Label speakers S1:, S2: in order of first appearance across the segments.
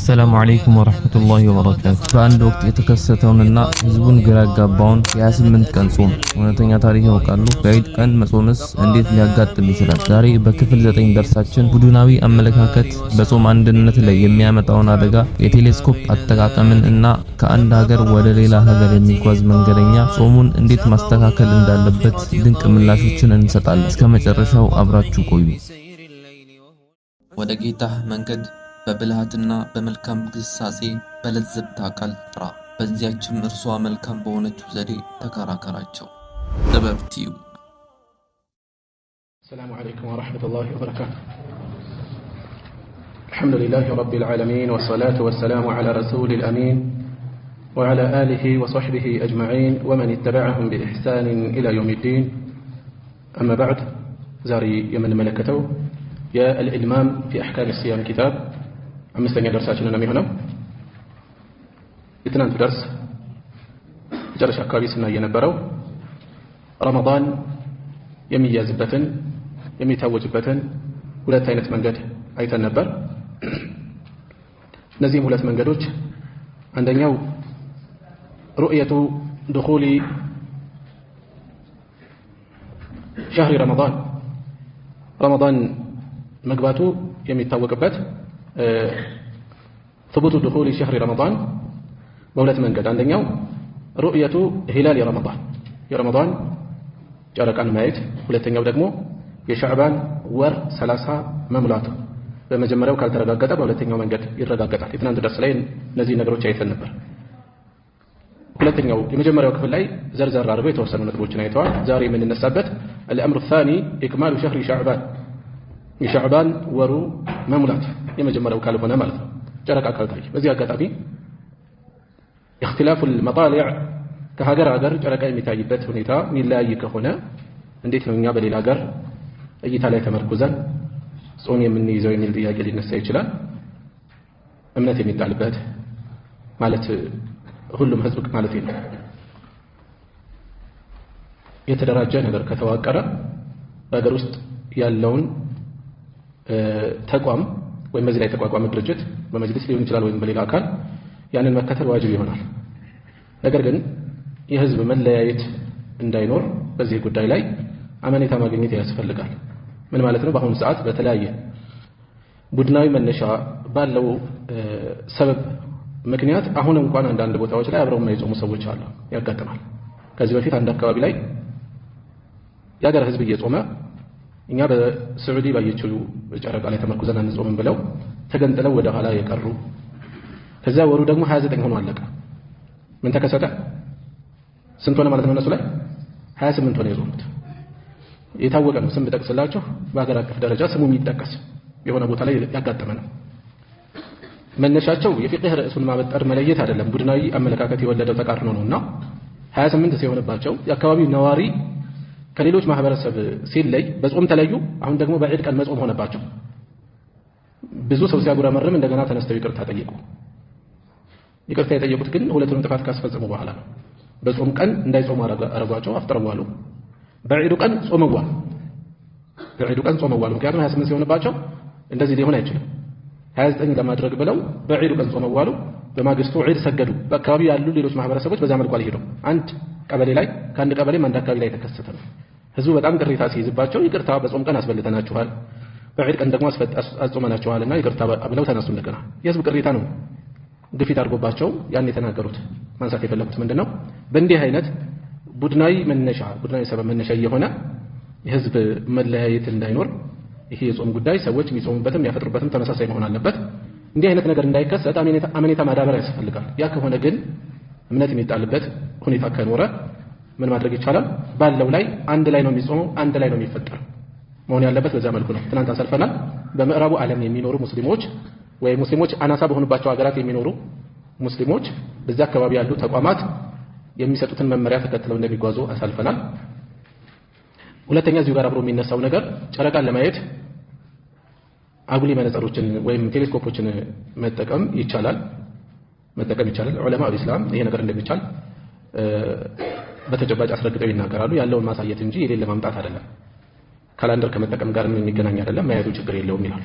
S1: السلام عليكم ورحمة الله وبركاته በአንድ ወቅት የተከሰተውንና ህዝቡን ግራ ያጋባውን የ28 ቀን ጾም እውነተኛ ታሪክ ያውቃሉ? በዒድ ቀን መጾምስ እንዴት ሊያጋጥም ይችላል? ዛሬ በክፍል 9 ደርሳችን ቡድናዊ አመለካከት በጾም አንድነት ላይ የሚያመጣውን አደጋ፣ የቴሌስኮፕ አጠቃቀምን እና ከአንድ ሀገር ወደ ሌላ ሀገር የሚጓዝ መንገደኛ ጾሙን እንዴት ማስተካከል እንዳለበት ድንቅ ምላሾችን እንሰጣለን። እስከ መጨረሻው አብራችሁ ቆዩ። ወደ ጌታህ መንገድ በብልሃትና በመልካም ግሳጼ በለዘብታ ቃል ጥራ፣ በዚያችም እርሷ መልካም በሆነችው ዘዴ ተከራከራቸው። ጥበብ ቲዩ።
S2: السلام عليكم ورحمة الله وبركاته. الحمد لله رب العالمين والصلاة والسلام على رسول الأمين وعلى آله وصحبه أجمعين ومن اتبعهم بإحسان إلى يوم الدين. أما بعد، زاري يمن ملكته يا الإلمام في أحكام الصيام كتاب أمستني درساتنا نمي هنا اثنان درس جرش أكابي سنة ينبرو رمضان يميز بتن يميتوج بتن ولا تاينت منقد أي تنبر نزيم ولا منقدوج عندنا رؤية دخول شهر رمضان مقباتو يميتوج بت ثبوت دخول شهر رمضان بولة منقد عندنا رؤية هلال رمضان يا رمضان جارك عن مايت ولا تنجو دقمو يشعبان ور 30 مملاته بمجمرة وكالة رقاقة ولا تنجو منقد يرقاقة اثنان درس لين نزي نقرو شايف النبر ولا تنجو يمجمرة وكفل لي زرزر عربية وصلوا نتبوشنا يتوال زاري من النسابت. الأمر الثاني إكمال شهر شعبان يشعبان ورو مملاته يمجمرة وكالة فنا مالته جارك أكال تاريخ بزي أكتابي اختلاف المطالع كهاجر أجر جرك أي متاجبات هنيتا من لا يكهنا عندك من قبل الأجر أي ثلاثة مركزا صوني مني زوين اللي يجري النسيجلا أمنتي من الطالبات مالت كلهم حسبك مالتين يتدرج هذا كتواكرة هذا رست ياللون تقوم ومزيد تقوم الدرجة ومجلس ليون جلال وين بلي الأكل يعني المكتب واجب هنا لكن የህዝብ መለያየት እንዳይኖር በዚህ ጉዳይ ላይ አመኔታ ማግኘት ያስፈልጋል። ምን ማለት ነው? በአሁኑ ሰዓት በተለያየ ቡድናዊ መነሻ ባለው ሰበብ ምክንያት አሁን እንኳን አንዳንድ ቦታዎች ላይ አብረው የማይጾሙ ሰዎች አሉ፣ ያጋጥማል። ከዚህ በፊት አንድ አካባቢ ላይ የሀገር ህዝብ እየጾመ እኛ በሳዑዲ ባየችው ጨረቃ ላይ ተመርኩዘን አንጾምም ብለው ተገንጥለው ወደ ኋላ የቀሩ ከዛ ወሩ ደግሞ 29 ሆኖ አለቀ። ምን ተከሰተ? ስንት ሆነ ማለት ነው? እነሱ ላይ 28 ሆነ የጾሙት። የታወቀ ነው። ስም ብጠቅስላችሁ በአገር አቀፍ ደረጃ ስሙ የሚጠቀስ የሆነ ቦታ ላይ ያጋጠመ ነው። መነሻቸው የፊቅህ ርዕሱን ማበጠር መለየት አይደለም፣ ቡድናዊ አመለካከት የወለደው ተቃርኖ ነውና 28 ሲሆንባቸው የአካባቢው ነዋሪ ከሌሎች ማህበረሰብ ሲለይ በጾም ተለዩ። አሁን ደግሞ በዒድ ቀን መጾም ሆነባቸው። ብዙ ሰው ሲያጉረመርም እንደገና ተነስተው ይቅርታ ጠየቁ። ይቅርታ የጠየቁት ግን ሁለቱንም ጥፋት ካስፈጸሙ በኋላ ነው። በጾም ቀን እንዳይጾሙ አረጋቸው፣ አፍጥረዋሉ። በዒዱ ቀን ጾመዋል። ምክንያቱም 28 ሲሆንባቸው እንደዚህ ሊሆን አይችልም። 29 ለማድረግ ብለው በዒዱ ቀን ጾመዋሉ። በማግስቱ ዒድ ሰገዱ። በአካባቢው ያሉ ሌሎች ማህበረሰቦች በዛ መልኩ አልሄዱም። አንድ ቀበሌ ላይ ከአንድ ቀበሌም አንድ አካባቢ ላይ ተከሰተ ነው። ህዝቡ በጣም ቅሬታ ሲይዝባቸው ይቅርታ በጾም ቀን አስበልተናችኋል፣ በዒድ ቀን ደግሞ አስጾመናችኋልና ይቅርታ ብለው ተነሱ። እንደገና የህዝብ ቅሬታ ነው ግፊት አድርጎባቸው ያን የተናገሩት። ማንሳት የፈለጉት ምንድነው? በእንዲህ አይነት ቡድናዊ ሰበብ መነሻ የሆነ የህዝብ መለያየት እንዳይኖር ይሄ የጾም ጉዳይ ሰዎች የሚጾሙበትም ያፈጥሩበትም ተመሳሳይ መሆን አለበት። እንዲህ አይነት ነገር እንዳይከሰት አመኔታ ማዳበር ያስፈልጋል። ያ ከሆነ ግን እምነት የሚጣልበት ሁኔታ ከኖረ ምን ማድረግ ይቻላል? ባለው ላይ አንድ ላይ ነው የሚጾመው፣ አንድ ላይ ነው የሚፈጠር መሆን ያለበት። በዛ መልኩ ነው። ትናንት አሰልፈናል። በምዕራቡ ዓለም የሚኖሩ ሙስሊሞች ወይ ሙስሊሞች አናሳ በሆኑባቸው ሀገራት የሚኖሩ ሙስሊሞች በዛ አካባቢ ያሉ ተቋማት የሚሰጡትን መመሪያ ተከትለው እንደሚጓዙ አሳልፈናል። ሁለተኛ እዚሁ ጋር አብሮ የሚነሳው ነገር ጨረቃን ለማየት አጉሊ መነጽሮችን ወይም ቴሌስኮፖችን መጠቀም ይቻላል። ዑለማ ኢስላም ይሄ ነገር እንደሚቻል በተጨባጭ አስረግጠው ይናገራሉ። ያለውን ማሳየት እንጂ የሌለ ማምጣት አይደለም። ካላንደር ከመጠቀም ጋር የሚገናኝ አይደለም። ማየቱ ችግር የለውም ይላሉ።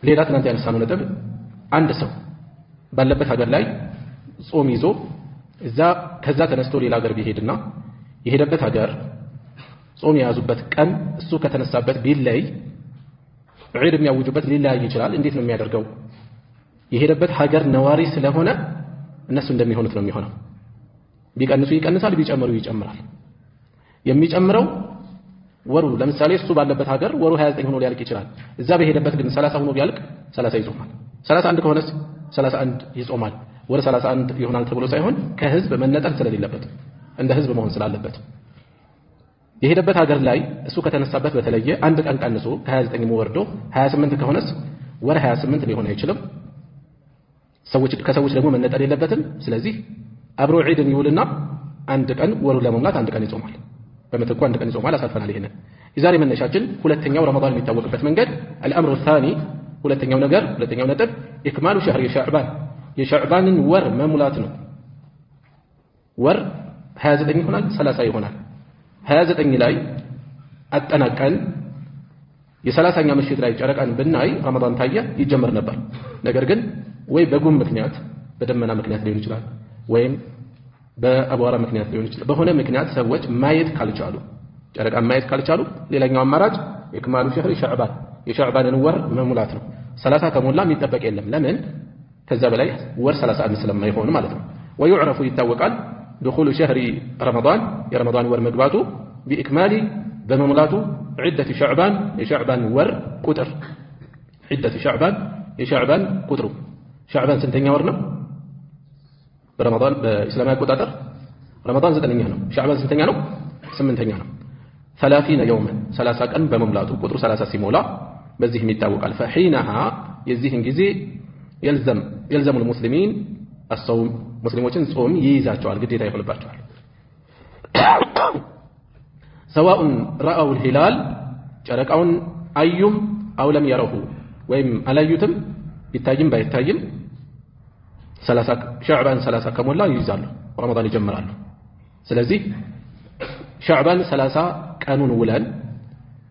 S2: ሌላ ትናንት ያነሳነው ነጥብ አንድ ሰው ባለበት ሀገር ላይ ጾም ይዞ ከዛ ተነስቶ ሌላ ሀገር ቢሄድና የሄደበት ሀገር ጾም የያዙበት ቀን እሱ ከተነሳበት ቢለይ ዒድ የሚያውጁበት ሊለያይ ይችላል። እንዴት ነው የሚያደርገው? የሄደበት ሀገር ነዋሪ ስለሆነ እነሱ እንደሚሆኑት ነው የሚሆነው። ቢቀንሱ ይቀንሳል፣ ቢጨምሩ ይጨምራል። የሚጨምረው ወሩ ለምሳሌ እሱ ባለበት ሀገር ወሩ 29 ሆኖ ሊያልቅ ይችላል። እዛ በሄደበት ግን 30 ሆኖ ቢያልቅ 30 ይጾማል። 31 ከሆነስ 31 ይጾማል። ወደ 31 ይሆናል ተብሎ ሳይሆን ከህዝብ መነጠል ስለሌለበት እንደ ህዝብ መሆን ስላለበት የሄደበት ሀገር ላይ እሱ ከተነሳበት በተለየ አንድ ቀን ቀንሶ ከ29 ወርዶ 28 ከሆነስ ወር 28 ሊሆን አይችልም። ከሰዎች ደግሞ መነጠል የለበትም። ስለዚህ አብሮ ዒድን ይውልና አንድ ቀን ወሩ ለመሙላት አንድ ቀን ይጾማል። በመተኩ አንድ ቀን ይጾማል። አሳልፈናል። ይሄንን የዛሬ መነሻችን ሁለተኛው ረመዳን የሚታወቅበት መንገድ አልአምሩ ታኒ ሁለተኛው ነጥብ ኢክማሉ ሸህር የሸዕባንን ወር መሙላት ነው። ወር 29 ይሆናል፣ 30 ይሆናል። 29 ላይ አጠናቀን የ30ኛ ምሽት ላይ ጨረቃን ብናይ ረመዳን ታየ ይጀመር ነበር። ነገር ግን ወይ በጉም ምክንያት በደመና ምክንያት ሊሆን ይችላል፣ ወይም በአቧራ ምክንያት ሊሆን ይችላል። በሆነ ምክንያት ሰዎች ማየት ካልቻሉ ጨረቃን ማየት ካልቻሉ ሌላኛው አማራጭ ኢክማሉ ሸህር የሸዕባንን ወር መሙላት ነው። 30 ከሞላ የሚጠበቅ የለም። ለምን? ከዛ በላይ ወር 31 ስለማይሆን ማለት ነው። ወይዕረፉ ይታወቃል دخول شهر رمضان የረመዳን ወር መግባቱ بإكمال በመሙላቱ عدة شعبان የሸዕባን ወር ቁጥር عدة شعبان የሸዕባን ቁጥሩ ሸዕባን ስንተኛ ወር ነው? በረመዳን በእስላማዊ አቆጣጠር ረመዳን 9ኛ ነው። ሸዕባን ስንተኛ ነው? 8ኛ ነው። 30 يوما 30 ቀን በመሙላቱ ቁጥሩ 30 ሲሞላ በዚህም ይታወቃል። فحينها የዚህን ጊዜ يلزم المسلمين الصوم ሙስሊሞችን ጾም ይይዛቸዋል፣ ግዴታ ይሆንባቸዋል። سواء رأوا الهلال ጨረቃውን አዩም አው ለም يرሁ ወይም አላዩትም ቢታይም ባይታይም 30 ሸዕባን 30 ከሞላ ይይዛሉ፣ ረመዳን ይጀምራሉ። ስለዚህ ሸዕባን 30 ቀኑን ውለን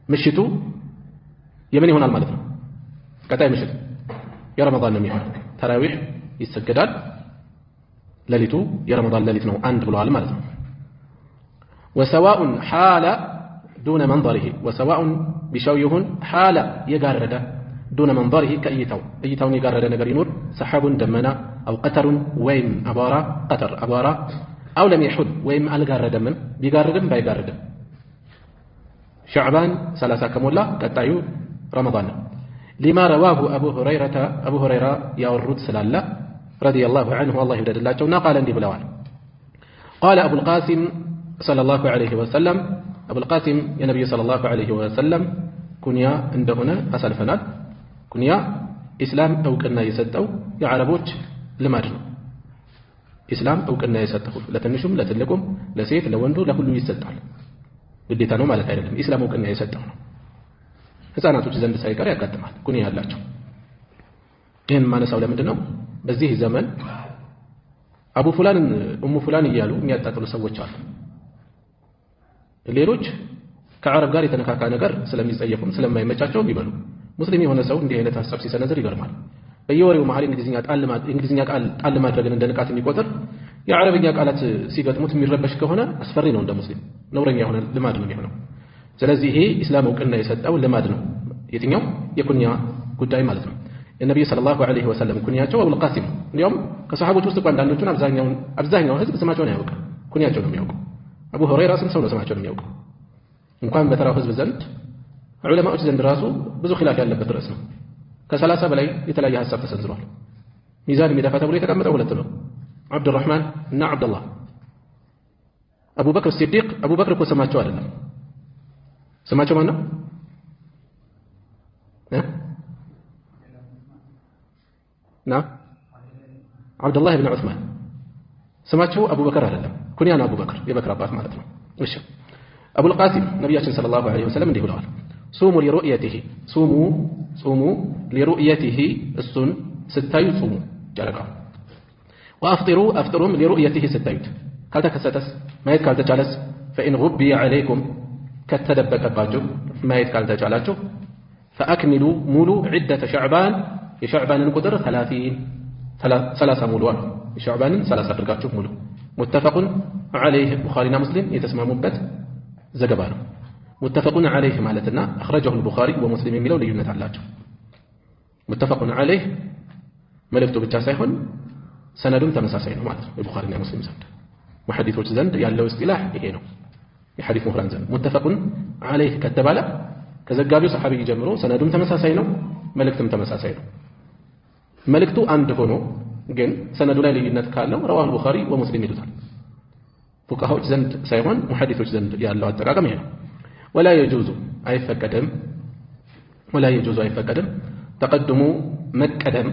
S2: ምሽቱ የምን ይሆናል ማለት ነው? ቀጣይ ምሽት የረመዳን ነው የሚሆነው። ተራዊህ ይሰገዳል። ሌሊቱ የረመዳን ሌሊት ነው አንድ ብለዋል ማለት ነው። وسواء حال دون منظره وسواء بشويهن حال يغرد دون منظره كأيتاون يغرد ነገር ይኖር سحاب دمنا أو قطر ويم أبارا أو لم يحل ويم አልጋረደም ቢጋረድም ባይጋረድም شعبان 30 ከሞላ ቀጣዩ ረመዳን ነው። لما رواه أبو هريرة ያወሩት ስላለ رضي الله عنه والله يوددላቸውና قال እንዲህ ብለዋል قال أبو القاسم صلى الله عليه وسلم أبو القاسم يا نبي صلى الله عليه وسلم كنيا እንደሆነ አሳልፈናል። ኩንያ ኢስላም እውቅና የሰጠው የዓረቦች ልማድ ነው። ኢስላም እውቅና የሰጠው ለትንሹም ለትልቁም ለሴት ለወንዱ ለሁሉ ይሰጣል። ግዴታ ነው ማለት አይደለም። ኢስላም እውቅና የሰጠው ነው። ህፃናቶች ዘንድ ሳይቀር ያጋጥማል ኩንያ ያላቸው። ይህን ማነሳው ለምንድን ነው? በዚህ ዘመን አቡ ፉላን ኡሙ ፉላን እያሉ የሚያጣጥሉ ሰዎች አሉ። ሌሎች ከዓረብ ጋር የተነካካ ነገር ስለሚጸየፉም ስለማይመቻቸው ይበሉ። ሙስሊም የሆነ ሰው እንዲህ አይነት ሐሳብ ሲሰነዝር ይገርማል። በየወሬው መሃል እንግሊዝኛ ቃል ጣል ማድረግን እንደ ንቃት የሚቆጥር የዓረብኛ ቃላት ሲገጥሙት የሚረበሽ ከሆነ አስፈሪ ነው። እንደ ሙስሊም ነውረኛ የሆነ ልማድ ነው የሚሆነው። ስለዚህ ይሄ ኢስላም እውቅና የሰጠው ልማድ ነው። የትኛው? የኩንያ ጉዳይ ማለት ነው። የነብዩ ሰለላሁ ዐለይሂ ወሰለም ኩንያቸው አቡል ቃሲም ነው። እንዲያውም ከሰሃቦች ውስጥ አንዳንዶቹን አብዛኛው ህዝብ ስማቸውን አያውቅም፣ ኩንያቸው ነው የሚያውቀው። አቡ ሁረይራ ስም ሰው ነው ስማቸውን የሚያውቀው። እንኳን በተራው ህዝብ ዘንድ ዑለማዎች ዘንድ ራሱ ብዙ ኺላፍ ያለበት ርዕስ ነው። ከ30 በላይ የተለያየ ሐሳብ ተሰንዝሯል። ሚዛን የሚደፋ ተብሎ የተቀመጠው ሁለት ነው፣ አብዱራህማን እና አብዱላህ። አቡበክር ሲዲቅ አቡበክር እኮ ስማቸው አይደለም። ስማቸው ማን ነው? አብዱላህ ኢብኑ ዑስማን ስማቸው አቡበክር አይደለም። ኩንያ ነው አቡበክር፣ የበክር አባት ማለት ነው። እሺ አቡል ቃሲም ነቢያችን ሰለላሁ ዐለይሂ ወሰለም እንዲህ ብለዋል፣ ሱሙ ሊሩእየቲሂ ሱሙ ሊሩእየቲሂ እሱን ስታዩ ጹሙ ጨረቃው፣ ወአፍጢሩ አፍጥሩም ሊሩእየቲሂ ስታዩት፣ ካልተከሰተስ ማየት ካልተቻለስ፣ ፈኢን ጉቢየ ዐለይኩም ከተደበቀባችሁ ማየት ካልተቻላችሁ፣ ፈአክሚሉ ሙሉ ዒደተ ሸዕባን የሸዕባንን ቁጥር 30 ሙሉ አሉ። የሸዕባንን 30 አድርጋችሁ ሙሉ። ሙተፈቁን ዐለይህ ቡኻሪና ሙስሊም የተስማሙበት ዘገባ ነው። ሙተፈቁን ዐለይህ ማለትና አኽረጀሁል ቡኻሪ ወሙስሊም የሚለው ልዩነት አላቸው። ሙተፈቁን ዐለይህ መልእክቱ ብቻ ሳይሆን ሰነዱም ተመሳሳይ ነው ማለት ነው። የቡኻሪና ሙስሊም ዘንድ ሙሐዲሶች ዘንድ ያለው እስጢላህ ይሄ ነው። የሐዲስ ምሁራን ዘንድ ሙተፈቁን ዐለይህ ከተባለ ከዘጋቢው ሰሐቢ ጀምሮ ሰነዱም ተመሳሳይ ነው፣ መልእክትም ተመሳሳይ ነው። መልእክቱ አንድ ሆኖ ግን ሰነዱ ላይ ልዩነት ካለው ረዋሁል ቡኻሪ ወሙስሊም ይሉታል። ፉቃሃዎች ዘንድ ሳይሆን ሙሐዲሶች ዘንድ ያለው አጠቃቀም ይሄ ነው። ወላ የጁዙ አይፈቀድም ተቀድሙ መቀደም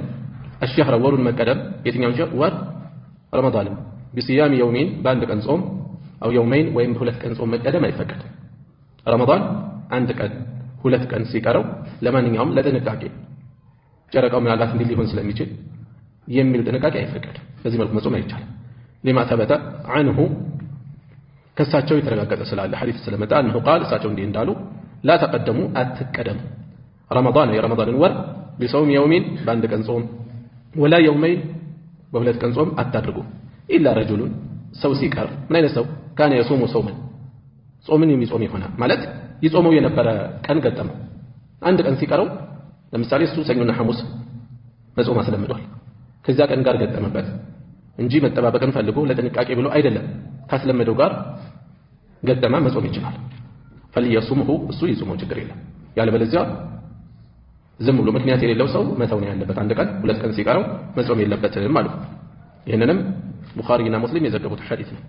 S2: አሽህረ ወሩን መቀደም የትኛውን ወር ረመዳንም ቢስያም የውሚን በአንድ ቀን ጾም አው የውመይን ወይም በሁለት ቀን ጾም መቀደም አይፈቀድም። ረመዳን አንድ ቀን ሁለት ቀን ሲቀረው ለማንኛውም ለጥንቃቄ ጨረቃው ምናልባት እንዲህ ሊሆን ስለሚችል የሚል ጥንቃቄ አይፈቀድም። በዚህ መልኩ መጾም አይቻልም። ሊማ ተበተ ዐንሁ ከሳቸው የተረጋገጠ ስላለ ሐዲስ ስለመጣ እነሆ ቃል እሳቸው እንዲህ እንዳሉ ላ ተቀደሙ አትቀደሙ ረመዳን የረመዳንን ወር ቢሰውም የውሚን በአንድ ቀን ጾም ወላ የውመይን በሁለት ቀን ጾም አታድርጉ ኢላ ረጁሉን ሰው ሲቀር ምን አይነት ሰው ካነ የሶሙ ሰውመን ጾምን የሚጾም ይሆናል ማለት ይጾመው የነበረ ቀን ገጠመው አንድ ቀን ሲቀረው ለምሳሌ እሱ ሰኞና ሐሙስ መጾም አስለምዷል ከዛ ቀን ጋር ገጠመበት እንጂ መጠባበቅን ፈልጎ ለጥንቃቄ ብሎ አይደለም ካስለመደው ጋር ገጠማ መጾም ይችላል فليصومه እሱ ይጾመው ችግር የለም ያለበለዚያ ዝም ብሎ ምክንያት የሌለው ሰው መተው ነው ያለበት አንድ ቀን ሁለት ቀን ሲቀረው መጾም የለበትም ማለት ነው ይሄንንም ቡኻሪና ሙስሊም የዘገቡት ሐዲስ ነው